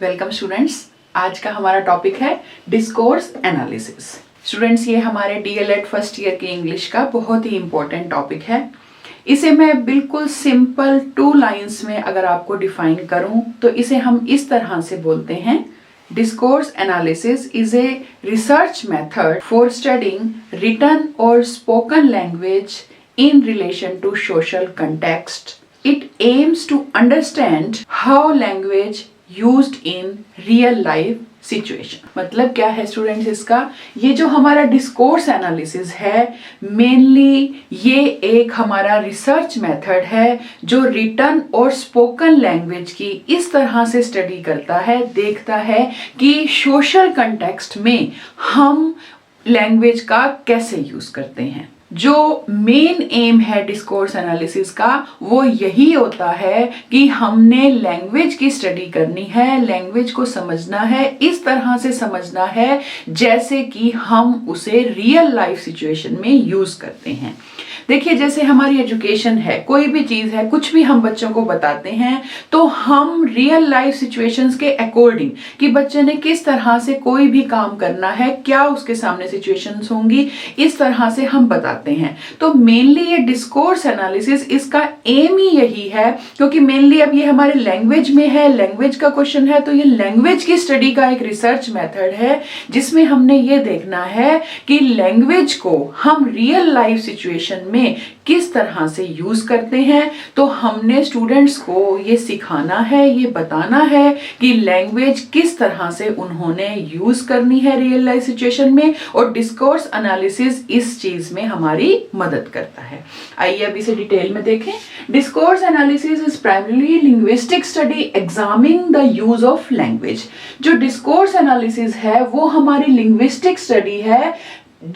Welcome students. आज का हमारा टॉपिक है डिस्कोर्स एनालिसिस। स्टूडेंट्स, ये हमारे डीएलएड फर्स्ट ईयर के इंग्लिश का बहुत ही इंपॉर्टेंट टॉपिक है। इसे मैं बिल्कुल सिंपल 2 लाइंस में अगर आपको डिफाइन करूं तो इसे हम इस तरह से बोलते हैं, discourse analysis is a research method for studying written और spoken language in relation to social context. It aims to understand how language used in real life situation. मतलब क्या है स्टूडेंट्स इसका? ये जो हमारा डिस्कोर्स एनालिसिस है, मेनली ये एक हमारा रिसर्च मेथड है जो रिटन और स्पोकन लैंग्वेज की इस तरह से स्टडी करता है, देखता है कि सोशल कंटेक्स्ट में हम लैंग्वेज का कैसे यूज करते हैं। जो मेन एम है डिस्कोर्स एनालिसिस का वो यही होता है कि हमने लैंग्वेज की स्टडी करनी है, लैंग्वेज को समझना है, इस तरह से समझना है जैसे कि हम उसे रियल लाइफ सिचुएशन में यूज करते हैं। देखिए, जैसे हमारी एजुकेशन है, कोई भी चीज है, कुछ भी हम बच्चों को बताते हैं तो हम रियल लाइफ सिचुएशंस के अकॉर्डिंग कि बच्चे ने किस तरह से कोई भी काम करना है, क्या उसके सामने सिचुएशंस होंगी, इस तरह से हम बताते हैं। तो मेनली ये डिस्कोर्स एनालिसिस, इसका एम ही यही है, क्योंकि मेनली अब ये हमारे लैंग्वेज में है, लैंग्वेज का क्वेश्चन है, तो ये लैंग्वेज की स्टडी का एक रिसर्च मेथड है जिसमें हमने ये देखना है कि लैंग्वेज को हम रियल लाइफ सिचुएशन में किस तरह से यूज करते हैं। तो हमने स्टूडेंट्स को ये सिखाना है, ये बताना है कि लैंग्वेज किस तरह से उन्होंने यूज करनी है रियल लाइफ सिचुएशन में, और डिस्कोर्स एनालिसिस इस चीज में हमारी मदद करता है। आइए अब इसे डिटेल में देखें। Discourse analysis is primarily linguistic study examining the use of language. जो डिस्कोर्स एनालिसिस है वो हमारी लिंग्विस्टिक स्टडी है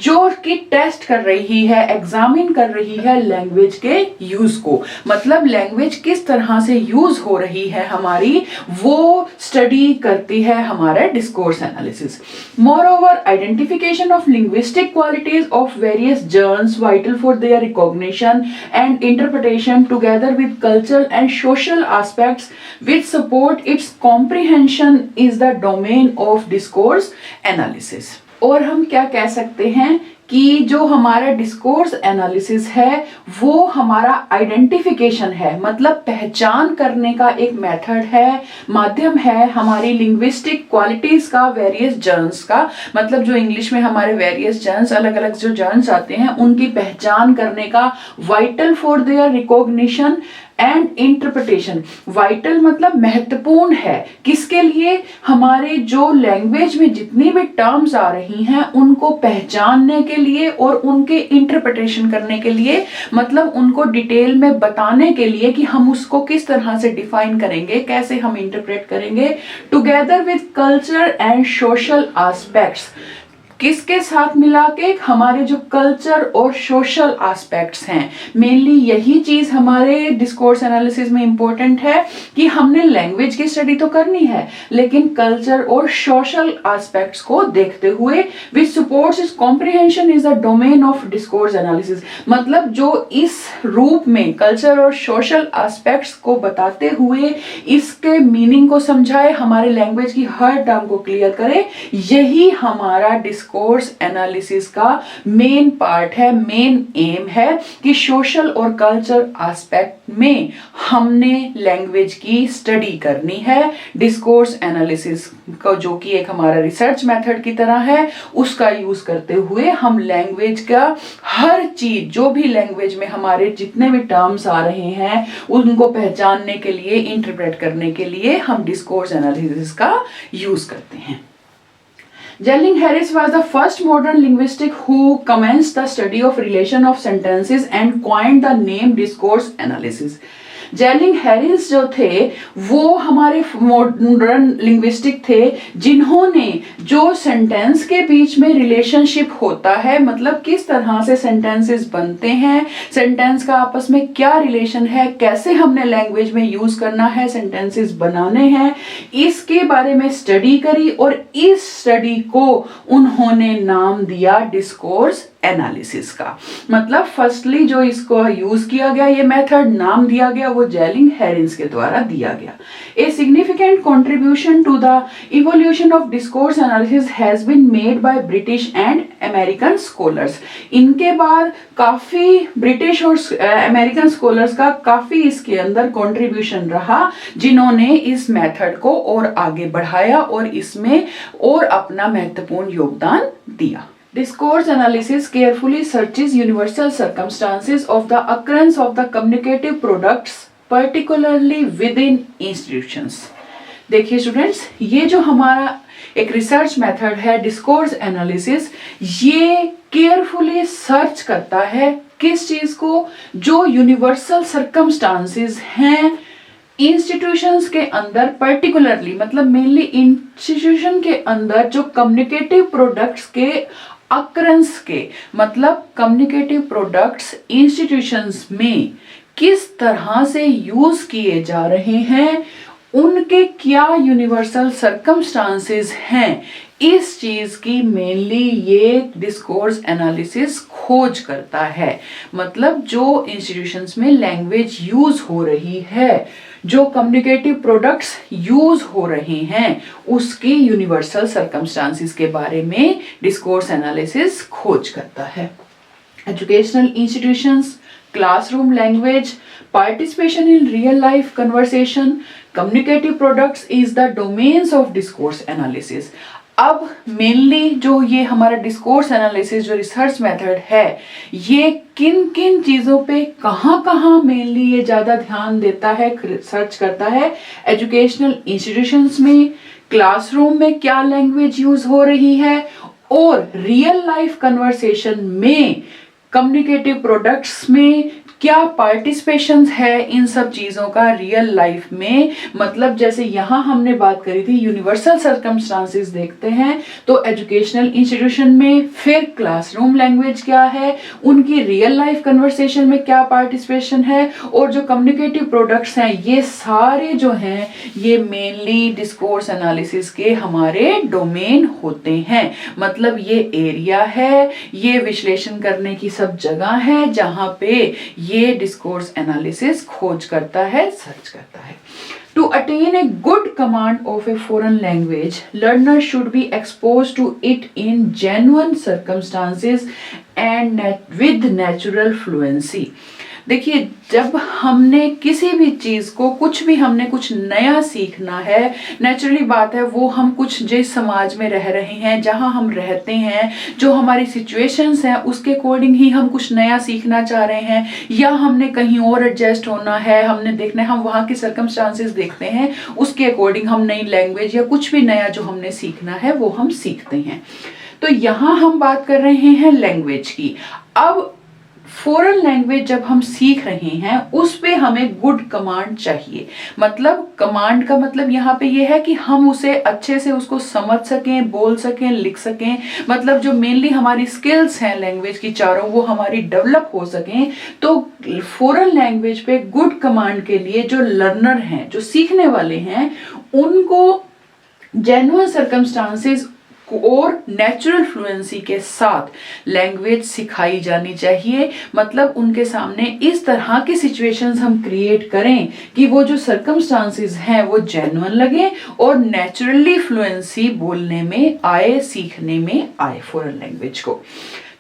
जो कि टेस्ट कर रही है, एग्जामिन कर रही है लैंग्वेज के यूज को। मतलब लैंग्वेज किस तरह से यूज हो रही है हमारी, वो स्टडी करती है हमारा discourse analysis. Moreover, identification of linguistic qualities of various genres vital for their recognition and interpretation together with cultural and social aspects which support its comprehension is the domain of discourse analysis। और हम क्या कह सकते हैं कि जो हमारा discourse analysis है वो हमारा आइडेंटिफिकेशन है, मतलब पहचान करने का एक मेथड है, माध्यम है हमारी लिंग्विस्टिक क्वालिटीज का, वेरियस जर्न्स का। मतलब जो इंग्लिश में हमारे वेरियस जर्न्स, अलग अलग जो जर्न्स आते हैं, उनकी पहचान करने का, vital for their recognition and interpretation. Vital मतलब महत्वपूर्ण है, किसके लिए? हमारे जो लैंग्वेज में जितनी भी टर्म्स आ रही हैं उनको पहचानने के लिए और उनके इंटरप्रिटेशन करने के लिए, मतलब उनको डिटेल में बताने के लिए कि हम उसको किस तरह से डिफाइन करेंगे, कैसे हम इंटरप्रेट करेंगे, together with culture and social aspects. किसके साथ मिला के? हमारे जो कल्चर और सोशल एस्पेक्ट्स हैं। मेनली यही चीज हमारे डिस्कोर्स एनालिसिस में इंपॉर्टेंट है कि हमने लैंग्वेज की स्टडी तो करनी है लेकिन कल्चर और सोशल एस्पेक्ट्स को देखते हुए, which supports it's comprehension is the domain of discourse analysis. मतलब जो इस रूप में कल्चर और सोशल एस्पेक्ट्स को बताते हुए इसके मीनिंग को समझाए, हमारे लैंग्वेज की हर टर्म को क्लियर करे, यही हमारा डिस्कोर्स एनालिसिस का मेन पार्ट है, मेन एम है कि सोशल और कल्चर एस्पेक्ट में हमने लैंग्वेज की स्टडी करनी है। डिस्कोर्स एनालिसिस का जो कि एक हमारा रिसर्च मेथड की तरह है, उसका यूज करते हुए हम लैंग्वेज का हर चीज, जो भी लैंग्वेज में हमारे जितने भी टर्म्स आ रहे हैं उनको पहचानने के लिए, इंटरप्रेट करने के लिए हम डिस्कोर्स एनालिसिस का यूज करते हैं। Jelling Harris was the first modern linguist who commenced the study of relation of sentences and coined the name discourse analysis. Gelling Harris जो थे वो हमारे मॉडर्न लिंग्विस्टिक थे जिन्होंने जो सेंटेंस के बीच में रिलेशनशिप होता है, मतलब किस तरह से सेंटेंसेस बनते हैं, सेंटेंस का आपस में क्या रिलेशन है, कैसे हमने लैंग्वेज में यूज करना है, सेंटेंसेस बनाने हैं, इसके बारे में स्टडी करी और इस स्टडी को उन्होंने नाम दिया डिस्कोर्स एनालिसिस का। मतलब फर्स्टली जो इसको यूज किया गया, ये मेथड नाम दिया गया वो जेलिंग हेरिस के द्वारा दिया गया। A significant contribution to the evolution of discourse analysis has been made by British and American scholars. इनके बाद काफी ब्रिटिश और अमेरिकन स्कॉलर्स का काफी इसके अंदर कंट्रीब्यूशन रहा, जिन्होंने इस मेथड को और आगे बढ़ाया और इसमें और अपना महत्वपूर्ण योगदान दिया। Discourse analysis carefully searches universal circumstances of the occurrence of the communicative products, particularly within institutions. देखिए स्टूडेंट्स, ये जो हमारा एक रिसर्च मेथड है डिस्कोर्स एनालिसिस, ये केयरफुली सर्च करता है किस चीज को, जो यूनिवर्सल सर्कमस्टांसेस हैं इंस्टीट्यूशंस के अंदर, पर्टिकुलरली मतलब मेनली इंस्टीट्यूशन के अंदर जो कम्युनिकेटिव प्रोडक्ट्स के अक्रंस के, मतलब कम्युनिकेटिव प्रोडक्ट्स इंस्टीट्यूशंस में किस तरह से यूज किए जा रहे हैं, उनके क्या यूनिवर्सल सर्कमस्टांसेस हैं, इस चीज की मेनली ये डिस्कोर्स एनालिसिस खोज करता है। मतलब जो इंस्टीट्यूशंस में लैंग्वेज यूज हो रही है, जो कम्युनिकेटिव प्रोडक्ट्स यूज हो रहे हैं, उसकी यूनिवर्सल सर्कमस्टांसेस के बारे में डिस्कोर्स एनालिसिस खोज करता है। Educational institutions, classroom language, participation in real life conversation, communicative products is the domains of discourse analysis. अब मेनली जो ये हमारा डिस्कोर्स एनालिसिस जो रिसर्च मेथड है, ये किन किन चीज़ों पे कहाँ मेनली ये ज़्यादा ध्यान देता है, सर्च करता है। एजुकेशनल इंस्टीट्यूशंस में, क्लासरूम में क्या लैंग्वेज यूज हो रही है, और रियल लाइफ कन्वर्सेशन में, कम्युनिकेटिव प्रोडक्ट्स में क्या पार्टिसिपेशन है इन सब चीजों का रियल लाइफ में। मतलब जैसे यहाँ हमने बात करी थी यूनिवर्सल सर्कमस्टांसेस देखते हैं तो एजुकेशनल इंस्टीट्यूशन में, फिर क्लासरूम लैंग्वेज क्या है, उनकी रियल लाइफ कन्वर्सेशन में क्या पार्टिसिपेशन है, और जो कम्युनिकेटिव प्रोडक्ट्स हैं ये सारे जो हैं ये मेनली डिस्कोर्स एनालिसिस के हमारे डोमेन होते हैं। मतलब ये एरिया है, ये विश्लेषण करने की सब जगह है जहाँ पे ये डिस्कोर्स एनालिसिस खोज करता है, सर्च करता है। To attain a good command of a foreign language, learner should be exposed to it in genuine circumstances and with natural fluency. देखिए, जब हमने किसी भी चीज को, कुछ भी हमने कुछ नया सीखना है, नेचुरली बात है वो हम कुछ जिस समाज में रह रहे हैं, जहां हम रहते हैं, जो हमारी सिचुएशंस हैं उसके अकॉर्डिंग ही हम कुछ नया सीखना चाह रहे हैं, या हमने कहीं और एडजस्ट होना है, हमने देखना है, हम वहाँ के सर्कमस्टांसेस देखते हैं, उसके अकॉर्डिंग हम नई लैंग्वेज या कुछ भी नया जो हमने सीखना है वो हम सीखते हैं। तो यहाँ हम बात कर रहे हैं लैंग्वेज की। अब फॉरेन लैंग्वेज जब हम सीख रहे हैं उस पे हमें गुड कमांड चाहिए। मतलब कमांड का मतलब यहाँ पे ये है कि हम उसे अच्छे से उसको समझ सकें, बोल सकें, लिख सकें। मतलब जो मेनली हमारी स्किल्स हैं लैंग्वेज की चारों, वो हमारी डेवलप हो सकें। तो फॉरेन लैंग्वेज पे गुड कमांड के लिए जो लर्नर हैं, जो सीखने वाले हैं, उनको जेन्युइन सर्कमस्टांसेस और नेचुरल फ्लुएंसी के साथ लैंग्वेज सिखाई जानी चाहिए। मतलब उनके सामने इस तरह की सिचुएशंस हम क्रिएट करें कि वो जो सर्कमस्टांसेस हैं वो जेन्युइन लगे और नेचुरली फ्लुएंसी बोलने में आए, सीखने में आए फॉरेन लैंग्वेज को।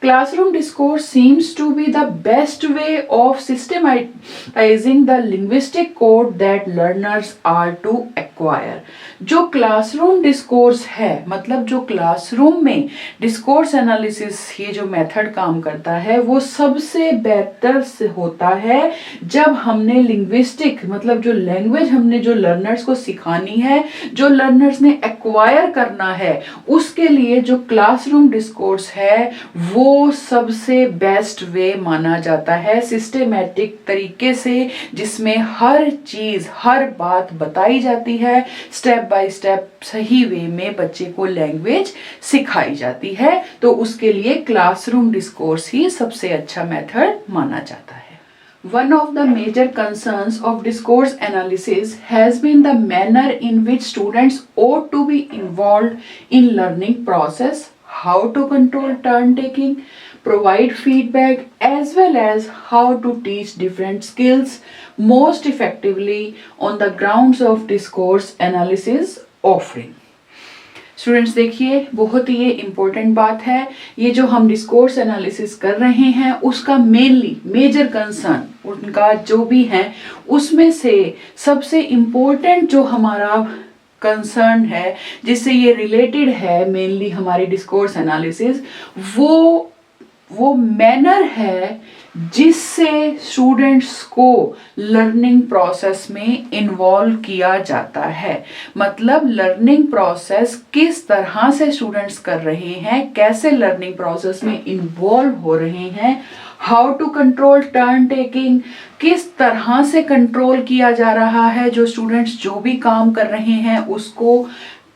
Classroom discourse seems to be the best way of systematizing the linguistic code that learners are to acquire. जो क्लासरूम डिस्कोर्स है, मतलब जो क्लासरूम में डिस्कोर्स एनालिसिस ये जो मेथड काम करता है वो सबसे बेहतर से होता है जब हमने लिंग्विस्टिक, मतलब जो लैंग्वेज हमने जो लर्नर्स को सिखानी है, जो लर्नर्स ने एक्वायर करना है, उसके लिए जो क्लासरूम डिस्कोर्स है वो सबसे बेस्ट वे माना जाता है, सिस्टेमैटिक तरीके से, जिसमें हर चीज, हर बात बताई जाती है, स्टेप बाय स्टेप सही वे में बच्चे को लैंग्वेज सिखाई जाती है। तो उसके लिए क्लासरूम डिस्कोर्स ही सबसे अच्छा मेथड माना जाता है। One of the major concerns of discourse analysis has been the manner in which students ought to be involved in learning process, how to control turn taking, provide feedback, as well as how to teach different skills most effectively on the grounds of discourse analysis offering. Students देखिए, बहुत ही ये important बात है। ये जो हम discourse analysis कर रहे हैं उसका मेनली मेजर कंसर्न उनका जो भी है उसमें से सबसे इम्पोर्टेंट जो हमारा कंसर्न है जिससे ये रिलेटेड है मेनली हमारी डिस्कोर्स एनालिसिस, वो मैनर है जिससे स्टूडेंट्स को लर्निंग प्रोसेस में इन्वॉल्व किया जाता है। मतलब लर्निंग प्रोसेस किस तरह से स्टूडेंट्स कर रहे हैं, कैसे लर्निंग प्रोसेस में इन्वॉल्व हो रहे हैं, how to control turn taking, किस तरह से कंट्रोल किया जा रहा है, जो स्टूडेंट्स जो भी काम कर रहे हैं उसको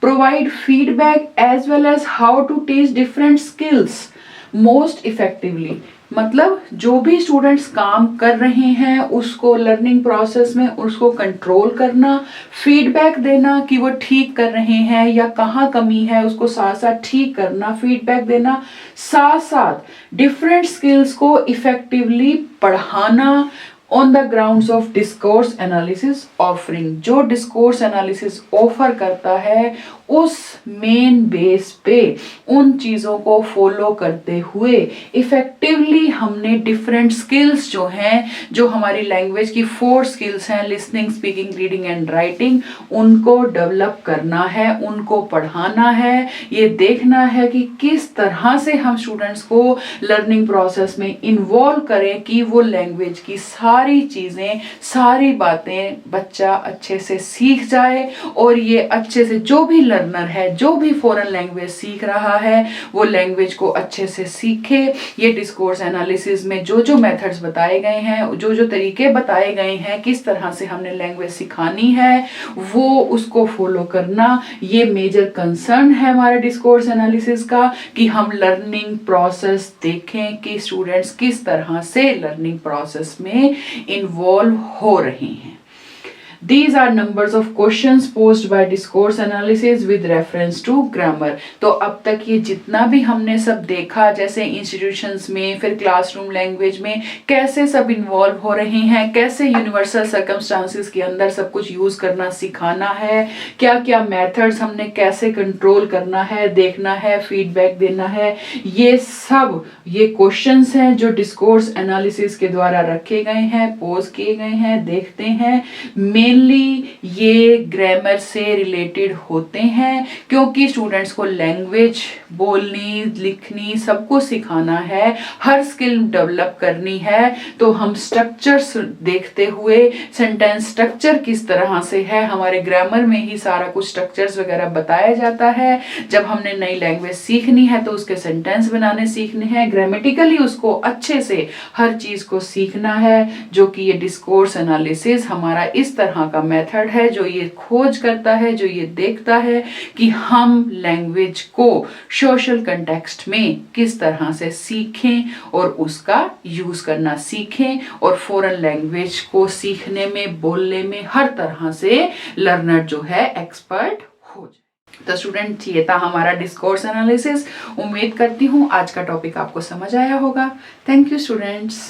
provide feedback, as well as how to teach different skills most effectively. मतलब जो भी स्टूडेंट्स काम कर रहे हैं उसको लर्निंग प्रोसेस में उसको कंट्रोल करना, फीडबैक देना कि वो ठीक कर रहे हैं या कहाँ कमी है उसको साथ साथ ठीक करना, फीडबैक देना, साथ साथ डिफरेंट स्किल्स को इफेक्टिवली पढ़ाना on the grounds of discourse analysis offering. जो डिस्कोर्स एनालिसिस ऑफर करता है उस मेन बेस पे उन चीज़ों को फॉलो करते हुए इफेक्टिवली हमने डिफरेंट स्किल्स जो हैं, जो हमारी लैंग्वेज की 4 स्किल्स हैं, listening, speaking, reading and writing, उनको डेवलप करना है, उनको पढ़ाना है। ये देखना है कि किस तरह से हम स्टूडेंट्स को लर्निंग प्रोसेस में इन्वॉल्व करें कि वो लैंग्वेज की सारी चीज़ें, सारी बातें बच्चा अच्छे से सीख जाए और ये अच्छे से जो भी लर्नर है, जो भी फॉरेन लैंग्वेज सीख रहा है, वो लैंग्वेज को अच्छे से सीखे। ये डिस्कोर्स एनालिसिस में जो जो मेथड्स बताए गए हैं, जो जो तरीके बताए गए हैं, किस तरह से हमने लैंग्वेज सिखानी है, वो उसको फॉलो करना, ये मेजर कंसर्न है हमारे डिस्कोर्स एनालिसिस का कि हम लर्निंग प्रोसेस देखें कि स्टूडेंट्स किस तरह से लर्निंग प्रोसेस में इन्वॉल्व हो रहे हैं। These are numbers of questions posed by discourse analysis with reference to grammar। तो अब तक ये जितना भी हमने सब देखा, जैसे इंस्टीट्यूशंस में, फिर क्लासरूम लैंग्वेज में कैसे सब इन्वॉल्व हो रहे हैं, कैसे यूनिवर्सल सर्कमस्टांसिस के अंदर सब कुछ यूज़ करना सिखाना है, क्या क्या मेथड्स हमने कैसे कंट्रोल करना है, देखना है, फीडबैक देना है, ये क्वेश्चंस हैं जो डिस्कोर्स एनालिसिस के द्वारा रखे गए हैं, पोज किए गए हैं। देखते हैं मेनली ये ग्रामर से रिलेटेड होते हैं क्योंकि स्टूडेंट्स को लैंग्वेज बोलनी, लिखनी सबको सिखाना है, हर स्किल डेवलप करनी है। तो हम स्ट्रक्चर्स देखते हुए, सेंटेंस स्ट्रक्चर किस तरह से है, हमारे ग्रामर में ही सारा कुछ स्ट्रक्चर्स वगैरह बताया जाता है। जब हमने नई लैंग्वेज सीखनी है तो उसके सेंटेंस बनाने सीखने हैं, ग्रामेटिकली उसको अच्छे से हर चीज़ को सीखना है, जो कि ये डिस्कोर्स एनालिसिस हमारा इस तरह का मेथड है जो ये खोज करता है, जो ये देखता है कि हम लैंग्वेज को सोशल कंटेक्स्ट में किस तरह से सीखें और उसका यूज करना सीखें और फॉरेन लैंग्वेज को सीखने में, बोलने में हर तरह से लर्नर जो है एक्सपर्ट हो जाए। तो स्टूडेंट, ये था हमारा डिस्कोर्स एनालिसिस। उम्मीद करती हूँ आज का टॉपिक आपको समझ आया होगा। Thank you students.